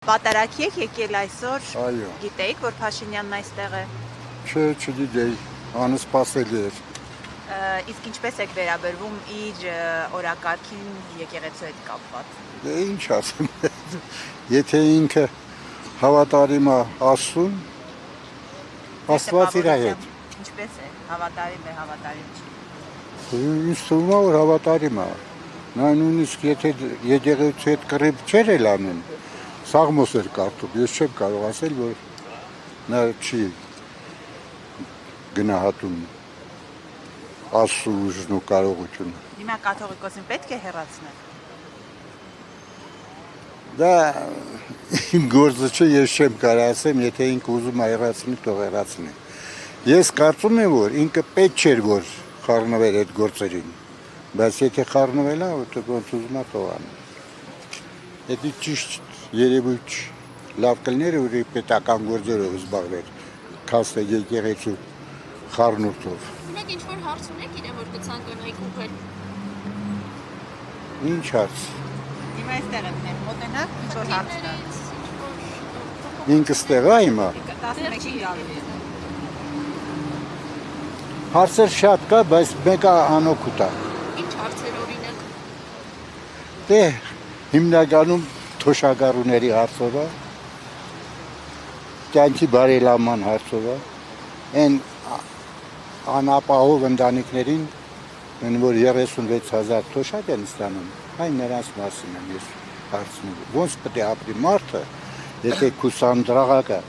Պատարագի եք եկել այսօր, Այո։ գիտեիք, որ Փաշինյանն այստեղ է։ Չէ, չգիտեի, անսպասելի էր։ Իսկ ինչպես եք վերաբերվում իր օրակարգին եկեղեցու հետ կապված։ Դե ինչ ասեմ, եթե ինքը հավատարիմ է Աստծուն, Աստված իր հետ։ Ինչպես է, հավատարիմ է, հավատարիմ չի։ Ինձ թվում է, որ հավատարիմ է։ Նա նույնիսկ եթե եկեղեցու հետ կռիվ չէր էլ անում, Սաղմոս էր կարդում, ես չեմ կարող ասել, որ նա չի գնահատում Աստծու ուժն ու կարողությունը։ Հիմա կաթողիկոսին պետք է հեռացնել։ Դա իմ գործը չէ, ես չեմ կարող ասեմ, եթե ինքը ուզում է հեռացնի, թող հեռացնի։ Ես կարծում եմ, որ ինքը պետք չէր, որ խառնվեր այդ գործերին, բայց եթե խառնվել է, ոնց ուզում է թող անի։ Դա ճիշտ երևույթ լավ կլներ, որ պետական գործերով զբաղվեր, քաստ եկեղեցու խառնուրդով։ Ունեք ինչ-որ հարց ունեք իրեն, որ կցանկանայիք ուղղել։ Ինչ հարց։ Հիմա այստեղ եք մեր մոտենակ, ինչ-որ հարց կա։ Ինքը ստեղ է հիմա։ 11-ի գալու է։ Հարցեր շատ կա, բայց մեկը անօգուտ է։ Ինչ հարցեր օրինակ։ Դե հիմնականում թոշակառուների հարցով է, կյանքի բարելավման հարցով է, այն անապահով ընտանիքներին, որ 36,000 թոշակ են ստանում, այն նրանց մասին եմ ես հարցնում։ Ոնց պետք է ապրի մարդը, եթե քուսանդրաղակը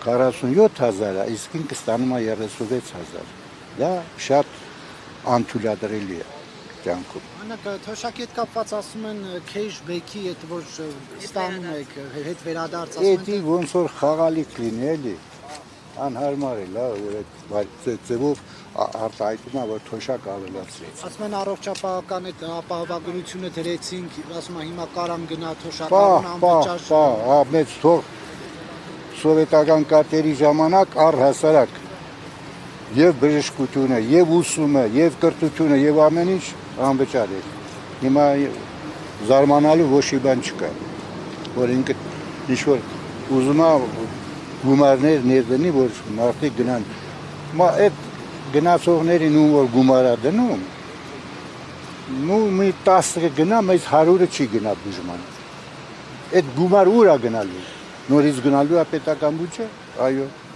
47,000 է, իսկ ինքը ստանում է 36,000։ Դա շատ անթույլատրելի է կյանքում։ Անակ թոշակի հետ կապված ասում են քեյշբեքի, այդ որ ստանում եք, հետ վերադարձ ասում են։ Էդի ոնց որ խաղալիք լինի, էլի, անհարմար է, որ այդ ձևով արտահայտում է, որ թոշակ ավելացրեց։ Ասում են առողջապահական այդ ապահովագրությունը դրեցինք, ասում են հիմա կարամ գնա թոշակառուն անվճար։ Մեծ թող սովետական կարգերի ժամանակ առհասարակ եւ բժշկությունը, եւ ուսումը, եւ կրթությունը, եւ ամեն ինչ անվճար էր։ Հիմա զարմանալու ոչ մի բան չկա, որ ինքը ինչ-որ ուզում է գումարներ ներդնի, որ մարդիկ գնան։ Այդ գնացողներին ում որ գումար է դնում, մի 10-ը գնա, մեծ 100-ը չի գնա բուժման։ Այդ գումար ուր է գնալու։ Նորից գնալու է պետական բյուջե, այո։